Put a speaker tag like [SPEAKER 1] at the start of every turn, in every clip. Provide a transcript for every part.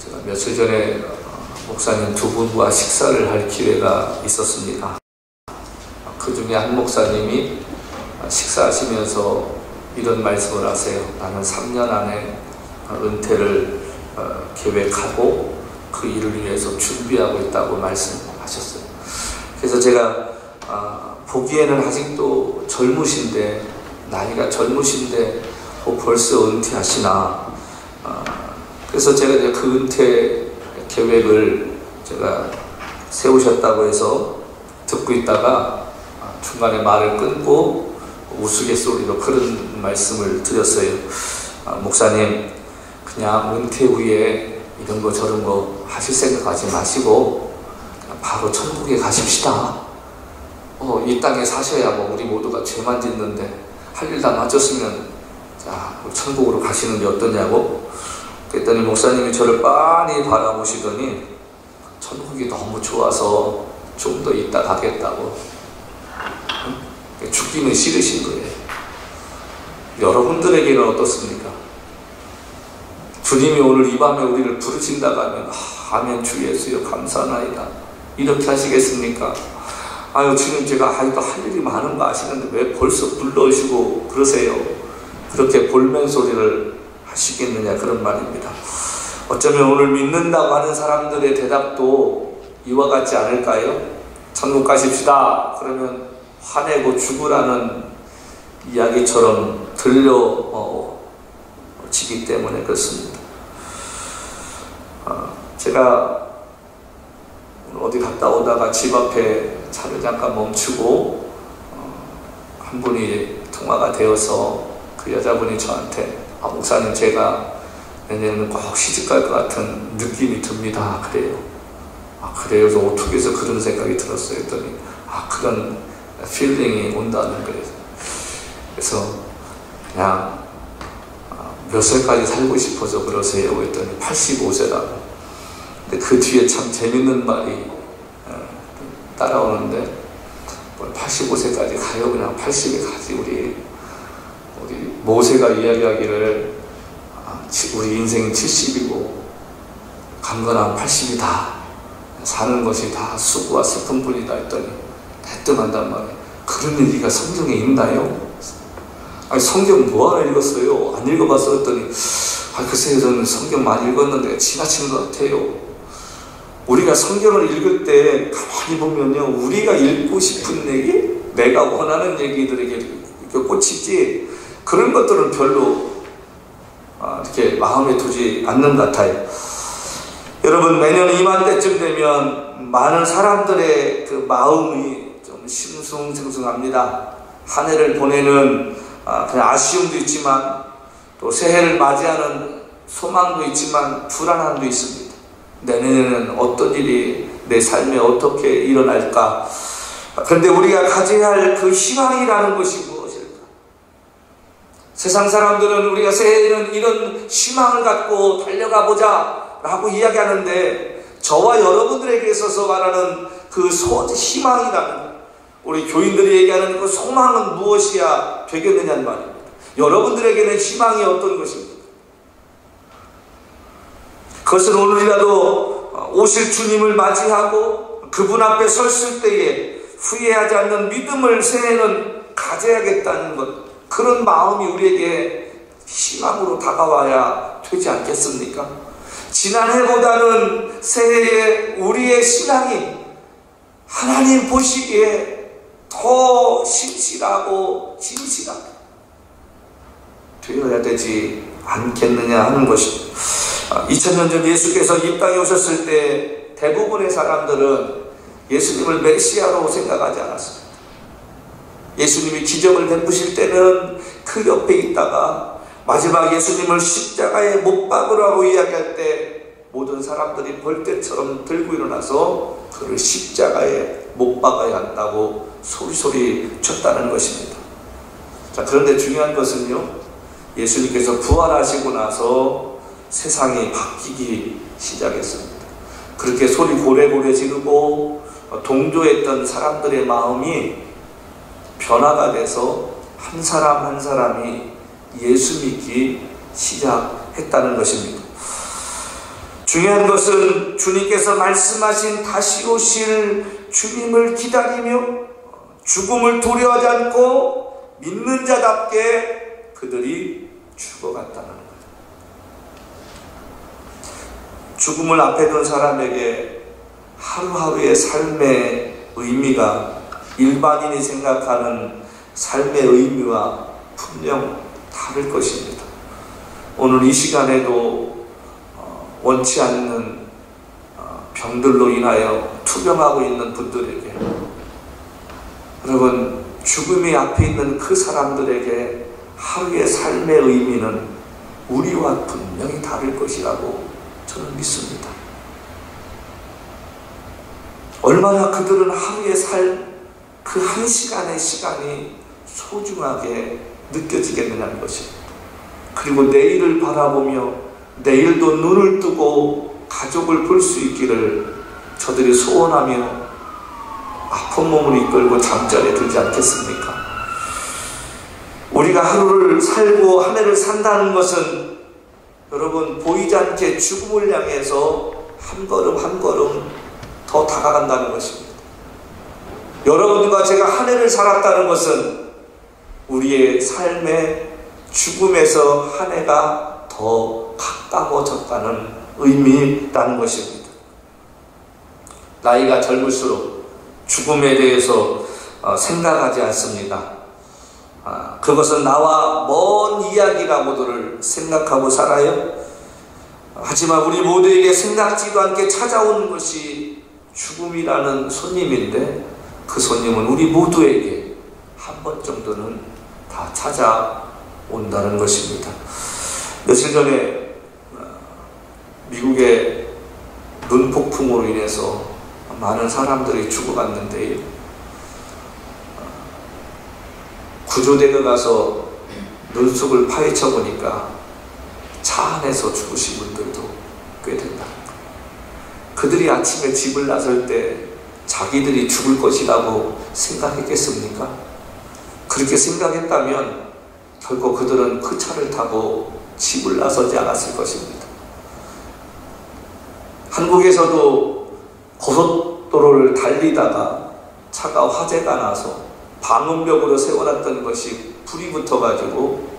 [SPEAKER 1] 제가 며칠 전에 목사님 두 분과 식사를 할 기회가 있었습니다. 그 중에 한 목사님이 식사하시면서 이런 말씀을 하세요. 나는 3년 안에 은퇴를 계획하고 그 일을 위해서 준비하고 있다고 말씀하셨어요. 그래서 제가 보기에는 아직도 젊으신데, 나이가 젊으신데 벌써 은퇴하시나. 그래서 제가 이제 그 은퇴 계획을 제가 세우셨다고 해서 듣고 있다가 중간에 말을 끊고 우스갯소리로 그런 말씀을 드렸어요. 목사님, 그냥 은퇴 후에 이런 거 저런 거 하실 생각하지 마시고 바로 천국에 가십시다. 이 땅에 사셔야 뭐 우리 모두가 죄만 짓는데 할 일 다 마쳤으면 자, 천국으로 가시는 게 어떠냐고. 그랬더니 목사님이 저를 빤히 바라보시더니 천국이 너무 좋아서 좀 더 있다 가겠다고. 죽기는 싫으신 거예요. 여러분들에게는 어떻습니까? 주님이 오늘 이 밤에 우리를 부르신다고 하면 아멘 주 예수여 감사하나이다 이렇게 하시겠습니까? 아유 주님, 제가 아직도 할 일이 많은 거 아시는데 왜 벌써 불러오시고 그러세요? 그렇게 볼멘 소리를 하시겠느냐, 그런 말입니다. 어쩌면 오늘 믿는다고 하는 사람들의 대답도 이와 같지 않을까요? 천국 가십시다 그러면 화내고 죽으라는 이야기처럼 들려지기 때문에 그렇습니다. 제가 어디 갔다 오다가 집 앞에 차를 잠깐 멈추고 한 분이 통화가 되어서 그 여자분이 저한테 목사님, 제가 내년에는 꼭 시집갈 것 같은 느낌이 듭니다. 그래요. 그래요? 그래서 어떻게 해서 그런 생각이 들었어요? 했더니 그런 필링이 온다는 거예요. 그래서 그냥 몇 살까지 살고 싶어서 그러세요? 했더니 85세라고. 근데 그 뒤에 참 재밌는 말이 따라오는데 85세까지 가요? 그냥 80에 가지. 우리 모세가 이야기하기를 우리 인생이 70이고 강건한 80이다. 사는 것이 다 수고와 슬픔뿐이다 했더니 해뜸한단 말이에요. 그런 얘기가 성경에 있나요? 아니 성경 뭐하러 읽었어요? 안 읽어봤어? 했더니 글쎄요, 저는 성경 많이 읽었는데 지나친 것 같아요. 우리가 성경을 읽을 때 가만히 보면요, 우리가 읽고 싶은 얘기, 내가 원하는 얘기들에게 꽂히지 그런 것들은 별로 이렇게 마음에 두지 않는 것 같아요. 여러분, 매년 이맘때쯤 되면 많은 사람들의 그 마음이 좀 싱숭생숭합니다. 한 해를 보내는 그냥 아쉬움도 있지만 또 새해를 맞이하는 소망도 있지만 불안함도 있습니다. 내년에는 어떤 일이 내 삶에 어떻게 일어날까? 그런데 우리가 가져야 할 그 희망이라는 것이 무엇일까? 세상 사람들은 우리가 새해에는 이런 희망을 갖고 달려가 보자 라고 이야기하는데, 저와 여러분들에게 있어서 말하는 그 희망이라는, 우리 교인들이 얘기하는 그 소망은 무엇이야 되겠느냐는 말입니다. 여러분들에게는 희망이 어떤 것입니까? 그것은 오늘이라도 오실 주님을 맞이하고 그분 앞에 섰을 때에 후회하지 않는 믿음을 새해에는 가져야겠다는 것, 그런 마음이 우리에게 희망으로 다가와야 되지 않겠습니까? 지난해보다는 새해에 우리의 신앙이 하나님 보시기에 더 신실하고 진실하게 되어야 되지 않겠느냐 하는 것입니다. 2000년 전 예수께서 이 땅에 오셨을 때 대부분의 사람들은 예수님을 메시아로 생각하지 않았습니다. 예수님이 기적을 베푸실 때는 그 옆에 있다가 마지막 예수님을 십자가에 못 박으라고 이야기할 때 모든 사람들이 벌떼처럼 들고 일어나서 그를 십자가에 못 박아야 한다고 소리소리 쳤다는 것입니다. 자, 그런데 중요한 것은요, 예수님께서 부활하시고 나서 세상이 바뀌기 시작했습니다. 그렇게 소리 고래고래 지르고 동조했던 사람들의 마음이 변화가 돼서 한 사람 한 사람이 예수 믿기 시작했다는 것입니다. 중요한 것은 주님께서 말씀하신 다시 오실 주님을 기다리며 죽음을 두려워하지 않고 믿는 자답게 그들이 죽어갔다는 거예요. 죽음을 앞에 둔 사람에게 하루하루의 삶의 의미가 일반인이 생각하는 삶의 의미와 분명 다를 것입니다. 오늘 이 시간에도 원치 않는 병들로 인하여 투병하고 있는 분들에게, 여러분, 죽음이 앞에 있는 그 사람들에게 하루의 삶의 의미는 우리와 분명히 다를 것이라고 저는 믿습니다. 얼마나 그들은 하루의 그 한 시간의 시간이 소중하게 느껴지겠느냐는 것입니다. 그리고 내일을 바라보며 내일도 눈을 뜨고 가족을 볼 수 있기를 저들이 소원하며 아픈 몸을 이끌고 잠자리에 들지 않겠습니까? 우리가 하루를 살고 한 해를 산다는 것은 여러분, 보이지 않게 죽음을 향해서 한 걸음 한 걸음 더 다가간다는 것입니다. 여러분과 제가 한 해를 살았다는 것은 우리의 삶의 죽음에서 한 해가 더 가까워졌다는 의미라는 것입니다. 나이가 젊을수록 죽음에 대해서 생각하지 않습니다. 그것은 나와 먼 이야기라고들 생각하고 살아요. 하지만 우리 모두에게 생각지도 않게 찾아오는 것이 죽음이라는 손님인데, 그 손님은 우리 모두에게 한 번 정도는 다 찾아온다는 것입니다. 며칠 전에 미국의 눈폭풍으로 인해서 많은 사람들이 죽어갔는데, 구조대가 가서 눈속을 파헤쳐 보니까 차 안에서 죽으신 분들도 꽤 된다. 그들이 아침에 집을 나설 때 자기들이 죽을 것이라고 생각했겠습니까? 그렇게 생각했다면 결코 그들은 그 차를 타고 집을 나서지 않았을 것입니다. 한국에서도 고속도로를 달리다가 차가 화재가 나서 방음벽으로 세워놨던 것이 불이 붙어가지고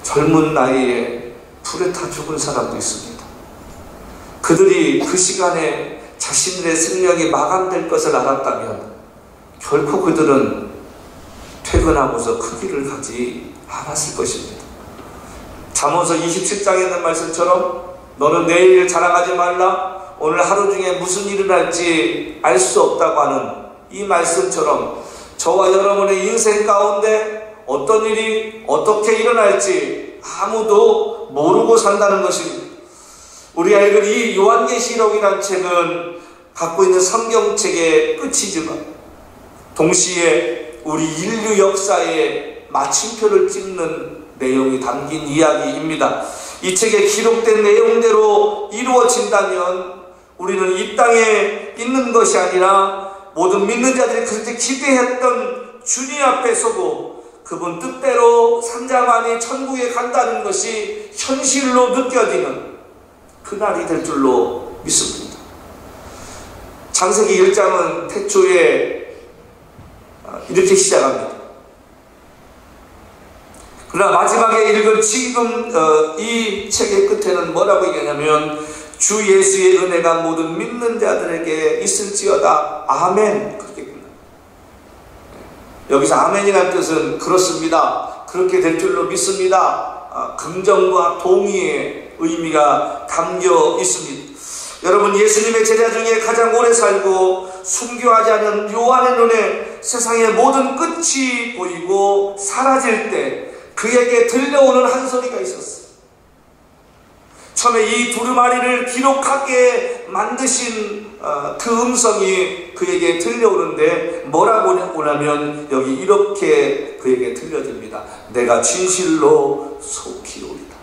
[SPEAKER 1] 젊은 나이에 불에 타 죽은 사람도 있습니다. 그들이 그 시간에 자신들의 생명이 마감될 것을 알았다면 결코 그들은 퇴근하고서 그 길을 가지 않았을 것입니다. 잠언서 27장에 있는 말씀처럼 너는 내일 자랑하지 말라, 오늘 하루 중에 무슨 일이 날지 알 수 없다고 하는 이 말씀처럼 저와 여러분의 인생 가운데 어떤 일이 어떻게 일어날지 아무도 모르고 산다는 것입니다. 우리가 읽은 이 요한계시록이라는 책은 갖고 있는 성경책의 끝이지만 동시에 우리 인류 역사의 마침표를 찍는 내용이 담긴 이야기입니다. 이 책에 기록된 내용대로 이루어진다면 우리는 이 땅에 있는 것이 아니라 모든 믿는 자들이 그렇게 기대했던 주님 앞에 서고 그분 뜻대로 삼자만이 천국에 간다는 것이 현실로 느껴지는 그날이 될 줄로 믿습니다. 창세기 1장은 태초에 이렇게 시작합니다. 그러나 마지막에 읽은 지금 이 책의 끝에는 뭐라고 얘기하냐면 주 예수의 은혜가 모든 믿는 자들에게 있을지어다. 아멘. 그렇게 끝납니다. 여기서 아멘이라는 뜻은 그렇습니다, 그렇게 될 줄로 믿습니다, 긍정과 동의의 의미가 담겨 있습니다. 여러분, 예수님의 제자 중에 가장 오래 살고 순교하지 않은 요한의 눈에 세상의 모든 끝이 보이고 사라질 때 그에게 들려오는 한 소리가 있었어요. 처음에 이 두루마리를 기록하게 만드신 그 음성이 그에게 들려오는데 뭐라고 하냐면 여기 이렇게 그에게 들려집니다. 내가 진실로 속히 오리다.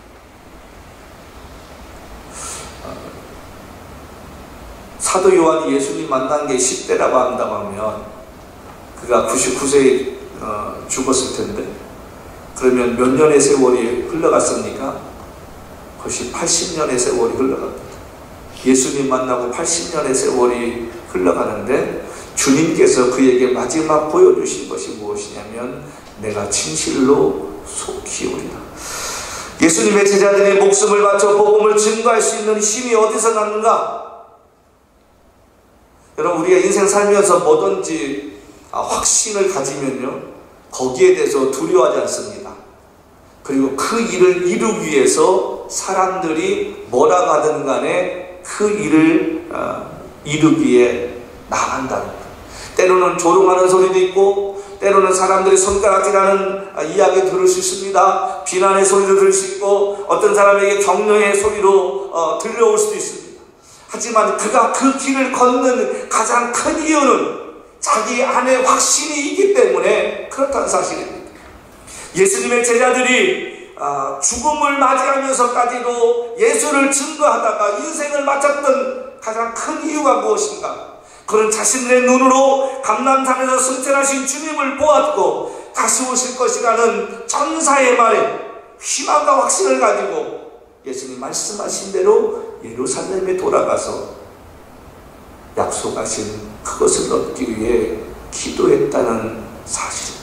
[SPEAKER 1] 사도 요한이 예수님 만난 게 10대라고 한다면 그가 99세에 죽었을 텐데 그러면 몇 년의 세월이 흘러갔습니까? 벌써 80년의 세월이 흘러갑니다. 예수님 만나고 80년의 세월이 흘러가는데 주님께서 그에게 마지막 보여주신 것이 무엇이냐면 내가 진실로 속히 오리라. 예수님의 제자들이 목숨을 바쳐 복음을 증거할 수 있는 힘이 어디서 났는가? 여러분, 우리가 인생 살면서 뭐든지 확신을 가지면요, 거기에 대해서 두려워하지 않습니다. 그리고 그 일을 이루기 위해서 사람들이 뭐라고 하든 간에 그 일을 이루기에 나간다는 거예요. 때로는 조롱하는 소리도 있고, 때로는 사람들이 손가락질하는 이야기 들을 수 있습니다. 비난의 소리도 들을 수 있고, 어떤 사람에게 격려의 소리로 들려올 수도 있습니다. 하지만 그가 그 길을 걷는 가장 큰 이유는 자기 안에 확신이 있기 때문에 그렇다는 사실입니다. 예수님의 제자들이 죽음을 맞이하면서까지도 예수를 증거하다가 인생을 마쳤던 가장 큰 이유가 무엇인가? 그는 자신의 눈으로 감람산에서 승천하신 주님을 보았고 다시 오실 것이라는 전사의 말에 희망과 확신을 가지고 예수님 말씀하신 대로 예루살렘에 돌아가서 약속하신 그것을 얻기 위해 기도했다는 사실입니다.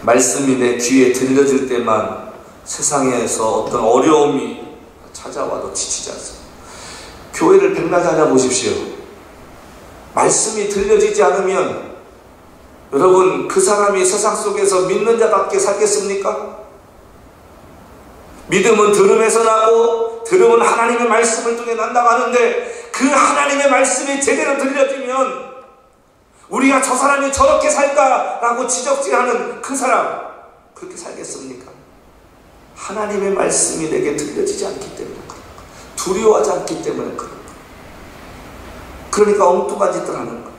[SPEAKER 1] 말씀이 내 귀에 들려질 때만 세상에서 어떤 어려움이 찾아와도 지치지 않습니다. 교회를 백날 다녀보십시오. 말씀이 들려지지 않으면 여러분, 그 사람이 세상 속에서 믿는 자답게 살겠습니까? 믿음은 들음에서 나고 들음은 하나님의 말씀을 통해 난다고 하는데, 그 하나님의 말씀이 제대로 들려지면 우리가 저 사람이 저렇게 살까라고 지적질하는 그 사람, 그렇게 살겠습니까? 하나님의 말씀이 내게 들려지지 않기 때문에, 두려워하지 않기 때문에 그런 거예요. 그러니까 엉뚱한 짓들 하는 거예요.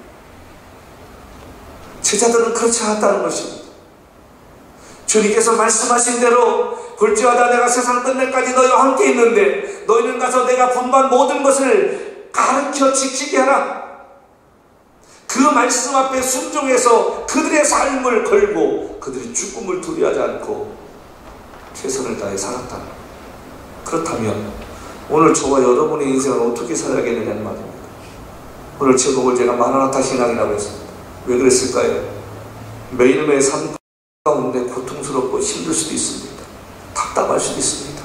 [SPEAKER 1] 제자들은 그렇지 않았다는 것입니다. 주님께서 말씀하신 대로 볼지어다 내가 세상 끝날까지 너희와 함께 있는데 너희는 가서 내가 분부한 모든 것을 가르쳐 지키게 하라. 그 말씀 앞에 순종해서 그들의 삶을 걸고 그들이 죽음을 두려워하지 않고 최선을 다해 살았다. 그렇다면 오늘 저와 여러분의 인생을 어떻게 살아야겠느냐는 말입니다. 오늘 제목을 제가 마라나타 신앙이라고 했습니다. 왜 그랬을까요? 매일매일 삶 가운데 고통스럽고 힘들 수도 있습니다. 답답할 수도 있습니다.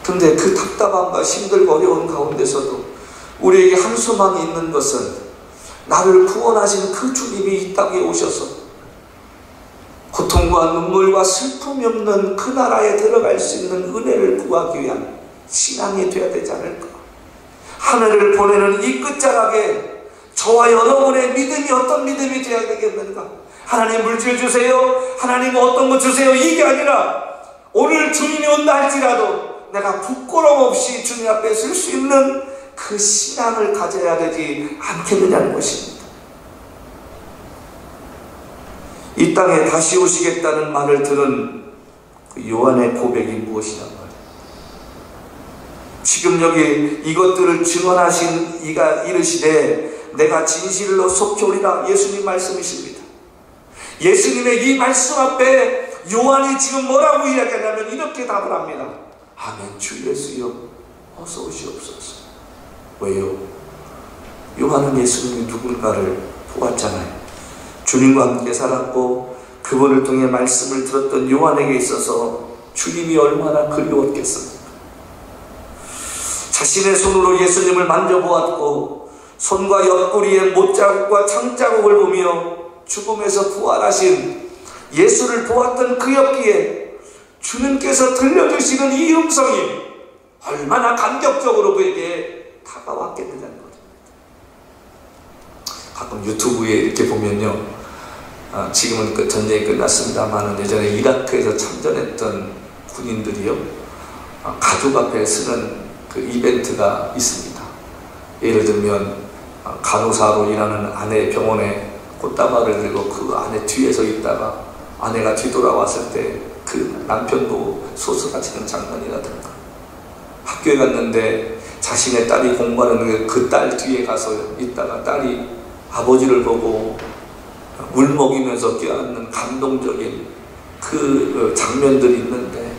[SPEAKER 1] 근데 그 답답함과 힘들고 어려운 가운데서도 우리에게 한 소망이 있는 것은 나를 구원하신 그 주님이 이 땅에 오셔서 고통과 눈물과 슬픔이 없는 그 나라에 들어갈 수 있는 은혜를 구하기 위한 신앙이 되어야 되지 않을까? 하늘을 보내는 이 끝자락에 저와 여러분의 믿음이 어떤 믿음이 되어야 되겠는가? 하나님 물질 주세요, 하나님 어떤 거 주세요, 이게 아니라 오늘 주님이 온다 할지라도 내가 부끄러움 없이 주님 앞에 설 수 있는 그 신앙을 가져야 되지 않겠느냐는 것입니다. 이 땅에 다시 오시겠다는 말을 들은 그 요한의 고백이 무엇이냐 말이에요. 지금 여기 이것들을 증언하신 이가 이르시되 내가 진실로 속히 오리라, 예수님 말씀이십니다. 예수님의 이 말씀 앞에 요한이 지금 뭐라고 이야기하냐면 이렇게 답을 합니다. 아멘, 주 예수여 어서 오시옵소서. 왜요? 요한은 예수님이 누군가를 보았잖아요. 주님과 함께 살았고 그분을 통해 말씀을 들었던 요한에게 있어서 주님이 얼마나 그리웠겠습니까? 자신의 손으로 예수님을 만져보았고 손과 옆구리에 못자국과 창자국을 보며 죽음에서 부활하신 예수를 보았던 그였기에 주님께서 들려주시는 이 음성이 얼마나 감격적으로 그에게 다가왔겠느냐는 거죠. 가끔 유튜브에 이렇게 보면요, 지금은 그 전쟁이 끝났습니다만 예전에 이라크에서 참전했던 군인들이요, 가족 앞에 쓰는 그 이벤트가 있습니다. 예를 들면 간호사로 일하는 아내 병원에 꽃다발을 들고 그 아내 뒤에서 있다가 아내가 뒤돌아왔을 때 그 남편 보고 소스라치는 장면이라든가, 학교에 갔는데 자신의 딸이 공부하는 그 딸 뒤에 가서 있다가 딸이 아버지를 보고 물 먹이면서 껴안는 감동적인 그 장면들이 있는데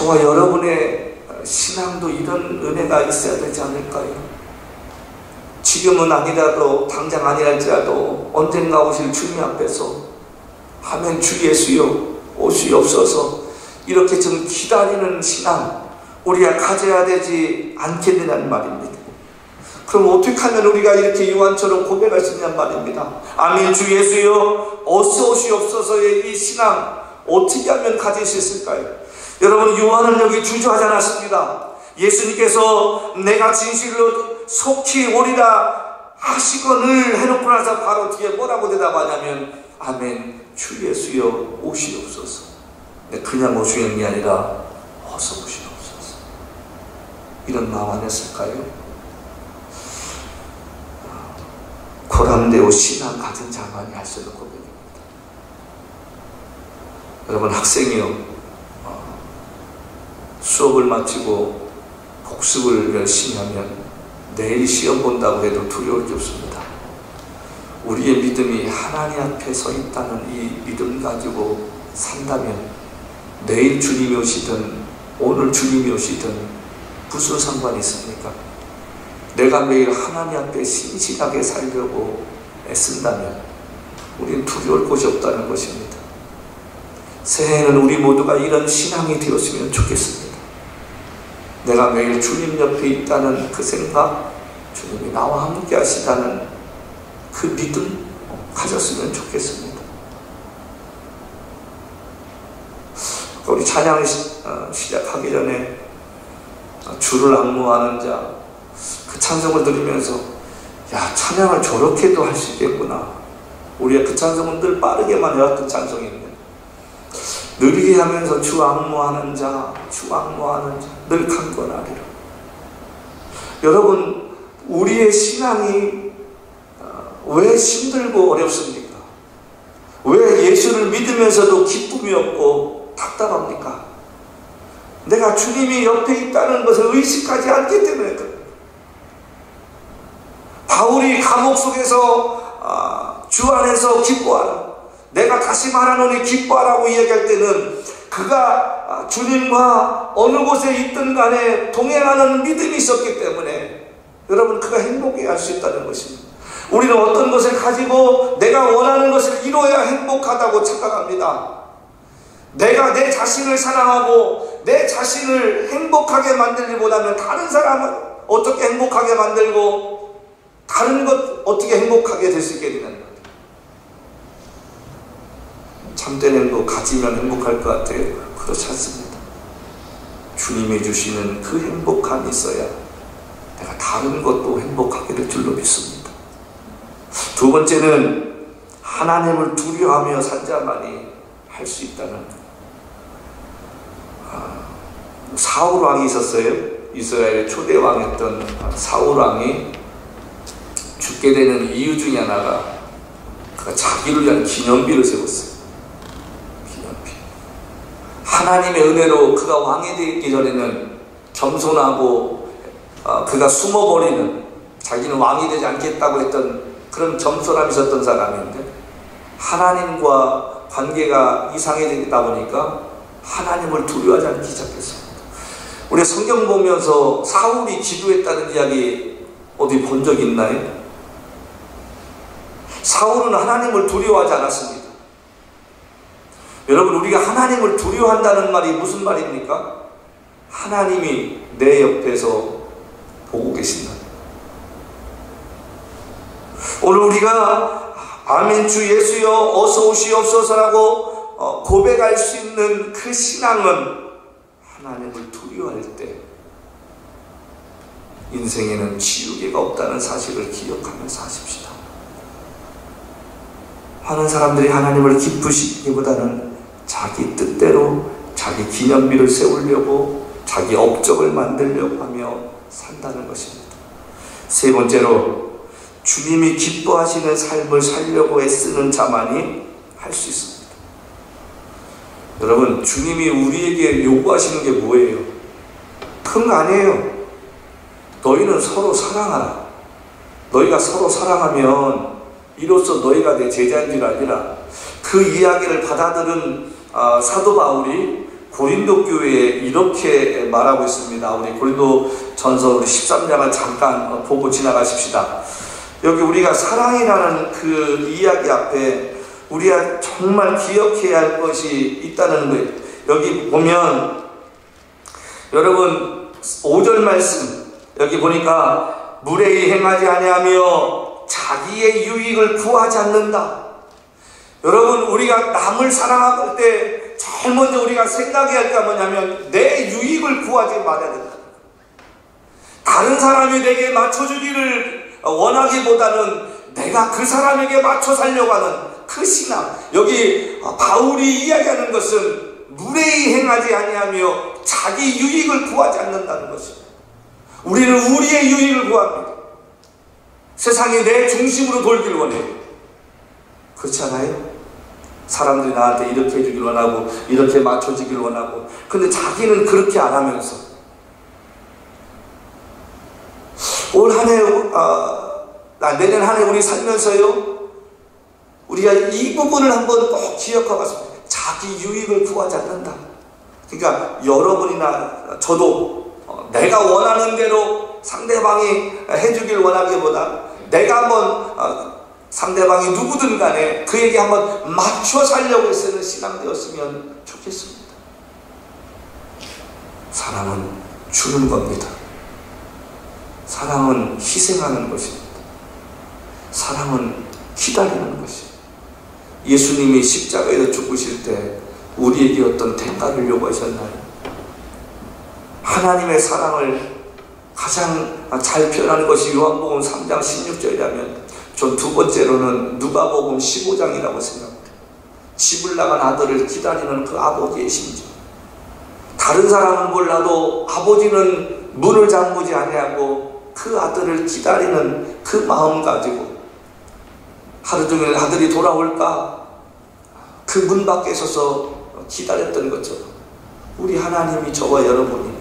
[SPEAKER 1] 저와 여러분의 신앙도 이런 은혜가 있어야 되지 않을까요? 지금은 아니라도, 당장 아니랄지라도 언젠가 오실 주님 앞에서 아멘 주 예수여 오시옵소서 이렇게 좀 기다리는 신앙 우리가 가져야 되지 않겠느냐는 말입니다. 그럼 어떻게 하면 우리가 이렇게 요한처럼 고백할 수 있냐는 말입니다. 아멘 주 예수여 어서 오시옵소서의 이 신앙 어떻게 하면 가질 수 있을까요? 여러분, 요한은 여기 주저하지 않았습니다. 예수님께서 내가 진실로 속히 오리라 하시거늘 해놓고 나서 바로 뒤에 뭐라고 대답하냐면 아멘 주 예수여 오시옵소서. 그냥 오시는 게 아니라 어서 오시옵소서. 이런 마음 안 했을까요? 고람되고 신앙 가진 자만이 할 수 있는 고백입니다. 여러분, 학생이요 수업을 마치고 복습을 열심히 하면 내일 시험 본다고 해도 두려울 게 없습니다. 우리의 믿음이 하나님 앞에 서 있다는 이 믿음 가지고 산다면 내일 주님이 오시든 오늘 주님이 오시든 무슨 상관이 있습니까? 내가 매일 하나님 앞에 신실하게 살려고 애쓴다면 우리는 두려울 것이 없다는 것입니다. 새해에는 우리 모두가 이런 신앙이 되었으면 좋겠습니다. 내가 매일 주님 옆에 있다는 그 생각, 주님이 나와 함께 하시다는 그 믿음 가졌으면 좋겠습니다. 우리 찬양을 시작하기 전에 주를 앙무하는 자, 그 찬송을 들으면서 야, 찬양을 저렇게도 할 수 있겠구나. 우리가 그 찬송은 늘 빠르게만 해왔던 찬송인데 느리게 하면서 주 앙무하는 자, 주 앙무하는 자, 늘 강건하리라. 여러분, 우리의 신앙이 왜 힘들고 어렵습니까? 왜 예수를 믿으면서도 기쁨이 없고 답답합니까? 내가 주님이 옆에 있다는 것을 의식하지 않기 때문에 그래요. 바울이 감옥 속에서 주 안에서 기뻐하라. 내가 다시 말하노니 기뻐하라고 이야기할 때는 그가 주님과 어느 곳에 있든 간에 동행하는 믿음이 있었기 때문에 여러분 그가 행복해 할 수 있다는 것입니다. 우리는 어떤 것을 가지고 내가 원하는 것을 이루어야 행복하다고 착각합니다. 내가 내 자신을 사랑하고 내 자신을 행복하게 만들기보다는 다른 사람을 어떻게 행복하게 만들고 다른 것 어떻게 행복하게 될 수 있게 되는 거예요. 참된 행복 가지면 행복할 것 같아요. 그렇지 않습니다. 주님이 주시는 그 행복함이 있어야 내가 다른 것도 행복하게 될 줄로 믿습니다. 두 번째는 하나님을 두려워하며 산 자만이 할 수 있다는 사울 왕이 있었어요. 이스라엘의 초대 왕이었던 사울 왕이 죽게 되는 이유 중에 하나가 그가 자기를 위한 기념비를 세웠어요. 기념비. 하나님의 은혜로 그가 왕이 되기 전에는 겸손하고 그가 숨어버리는, 자기는 왕이 되지 않겠다고 했던 그런 겸손함이 있었던 사람인데 하나님과 관계가 이상해지다 보니까 하나님을 두려워하지 않기 시작했습니다. 우리 성경 보면서 사울이 기도했다는 이야기 어디 본 적 있나요? 사울은 하나님을 두려워하지 않았습니다. 여러분, 우리가 하나님을 두려워한다는 말이 무슨 말입니까? 하나님이 내 옆에서 보고 계신다. 오늘 우리가 아멘 주 예수여 어서 오시옵소서라고 고백할 수 있는 그 신앙은 하나님을 두려워할 때 인생에는 지우개가 없다는 사실을 기억하면서 하십시다. 많은 사람들이 하나님을 기쁘시기보다는 자기 뜻대로 자기 기념비를 세우려고 자기 업적을 만들려고 하며 산다는 것입니다. 세 번째로 주님이 기뻐하시는 삶을 살려고 애쓰는 자만이 할 수 있습니다. 여러분, 주님이 우리에게 요구하시는 게 뭐예요? 큰 거 아니에요. 너희는 서로 사랑하라. 너희가 서로 사랑하면 이로써 너희가 내 제자인 줄 알리라. 그 이야기를 받아들은 사도 바울이 고린도 교회에 이렇게 말하고 있습니다. 우리 고린도 전서 13장을 잠깐 보고 지나가십시다. 여기 우리가 사랑이라는 그 이야기 앞에 우리가 정말 기억해야 할 것이 있다는 거예요. 여기 보면 여러분 5절 말씀 여기 보니까 무례히 행하지 아니하며 자기의 유익을 구하지 않는다. 여러분 우리가 남을 사랑할 때 제일 먼저 우리가 생각해야 할 게 뭐냐면 내 유익을 구하지 말아야 된다. 다른 사람이 내게 맞춰주기를 원하기보다는 내가 그 사람에게 맞춰 살려고 하는 그 신앙. 여기 바울이 이야기하는 것은 무례히 행하지 아니하며 자기 유익을 구하지 않는다는 것입니다. 우리는 우리의 유익을 구합니다. 세상이 내 중심으로 돌기를 원해요. 그렇지 않아요? 사람들이 나한테 이렇게 해주길 원하고 이렇게 맞춰주길 원하고, 근데 자기는 그렇게 안 하면서 올 한 해 내년 한 해 우리 살면서요 우리가 이 부분을 한번 꼭 기억하고 있습니다. 자기 유익을 구하지 않는다. 그러니까 여러분이나 저도 내가 원하는 대로 상대방이 해주길 원하기보다 내가 한번 상대방이 누구든 간에 그에게 한번 맞춰 살려고 쓰는 신앙 되었으면 좋겠습니다. 사랑은 주는 겁니다. 사랑은 희생하는 것입니다. 사랑은 기다리는 것입니다. 예수님이 십자가에서 죽으실 때 우리에게 어떤 대가를 요구하셨나요? 하나님의 사랑을 가장 잘 표현하는 것이 요한복음 3장 16절이라면 전 두 번째로는 누가복음 15장이라고 생각합니다. 집을 나간 아들을 기다리는 그 아버지의 심정. 다른 사람은 몰라도 아버지는 문을 잠그지 아니하고 그 아들을 기다리는 그 마음 가지고 하루 종일 아들이 돌아올까 그 문 밖에 서서 기다렸던 것처럼 우리 하나님이 저와 여러분이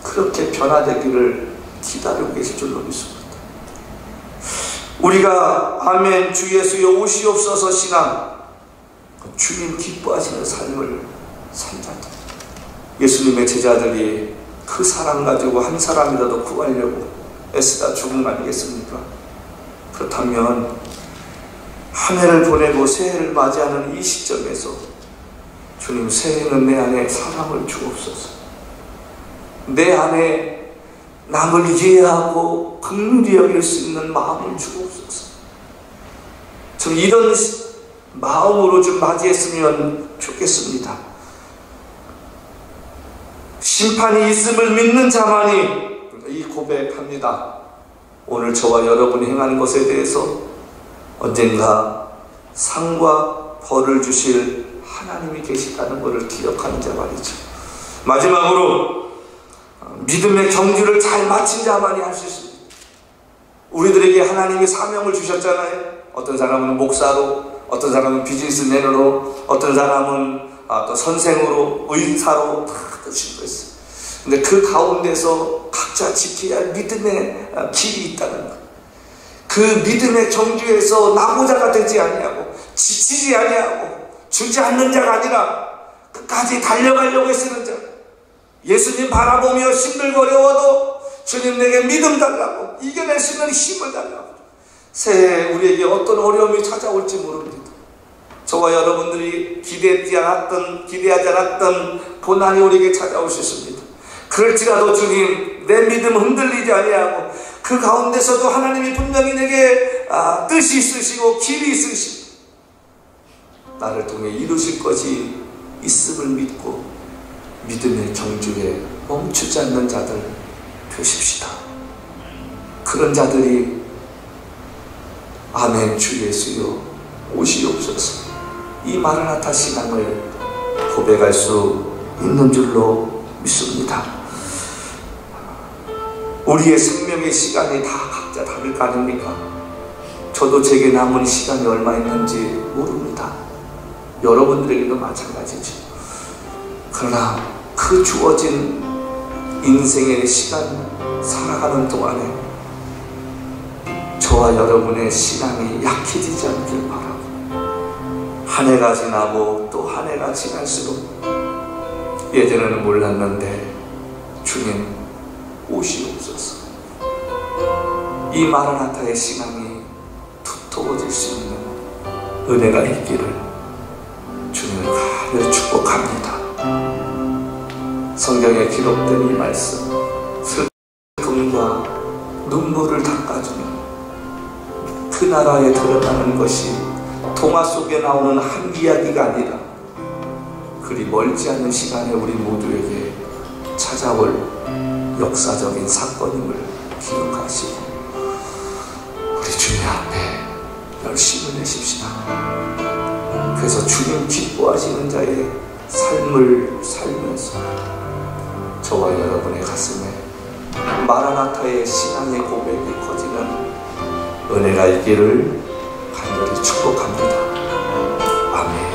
[SPEAKER 1] 그렇게 변화되기를 기다리고 계실 줄로 믿습니다. 우리가 아멘 주 예수여 오시옵소서 신앙, 주님 기뻐하시는 삶을 살자. 예수님의 제자들이 그 사랑 가지고 한 사람이라도 구하려고 애쓰다 죽은 거 아니겠습니까? 그렇다면 한 해를 보내고 새해를 맞이하는 이 시점에서 주님 새해는 내 안에 사랑을 주옵소서. 내 안에 남을 이해하고 긍휼히 여길 수 있는 마음을 주옵소서. 좀 이런 마음으로 좀 맞이했으면 좋겠습니다. 심판이 있음을 믿는 자만이 이 고백합니다. 오늘 저와 여러분이 행하는 것에 대해서 언젠가 상과 벌을 주실 하나님이 계시다는 것을 기억하는 자 말이죠. 마지막으로 믿음의 경주를 잘 마친 자만이 할 수 있습니다. 우리들에게 하나님이 사명을 주셨잖아요. 어떤 사람은 목사로, 어떤 사람은 비즈니스맨으로, 어떤 사람은 또 선생으로, 의사로 다 주신 거였어요. 근데 그 가운데서 각자 지켜야 할 믿음의 길이 있다는 것. 그 믿음의 경주에서 낙오자가 되지 아니하고 지치지 아니하고 주지 않는 자가 아니라 끝까지 달려가려고 애쓰는 자. 예수님 바라보며 힘들거려워도 주님 내게 믿음 달라고, 이겨낼 수 있는 힘을 달라고. 새해 우리에게 어떤 어려움이 찾아올지 모릅니다. 저와 여러분들이 기대하지 않았던 고난이 우리에게 찾아올 수 있습니다. 그럴지라도 주님 내 믿음 흔들리지 아니하고 그 가운데서도 하나님이 분명히 내게 뜻이 있으시고 길이 있으시고 나를 통해 이루실 것이 있음을 믿고 믿음의 경주에 멈추지 않는 자들 되십시다. 그런 자들이 아멘 주 예수여 오시옵소서 이 마라나타 신앙을 고백할 수 있는 줄로 믿습니다. 우리의 생명의 시간이 다 각자 다를 거 아닙니까? 저도 제게 남은 시간이 얼마 있는지 모릅니다. 여러분들에게도 마찬가지죠. 그러나 그 주어진 인생의 시간 살아가는 동안에 저와 여러분의 신앙이 약해지지 않길 바라고, 한 해가 지나고 또 한 해가 지날수록 예전에는 몰랐는데 주님 오시옵소서. 이 마라나타의 신앙이 두터워질 수 있는 은혜가 있기를 주님을 간절히 축복합니다. 성경에 기록된 이 말씀, 슬픔과 눈물을 닦아주는 그 나라에 드러나는 것이 동화 속에 나오는 한 이야기가 아니라 그리 멀지 않은 시간에 우리 모두에게 찾아올 역사적인 사건임을 기억하시고 우리 주님 앞에 열심을 내십시다. 그래서 주님 기뻐하시는 자의 삶을 살면서 저와 여러분의 가슴에 마라나타의 신앙의 고백이 커지는 은혜가 있기를 간절히 축복합니다. 아멘.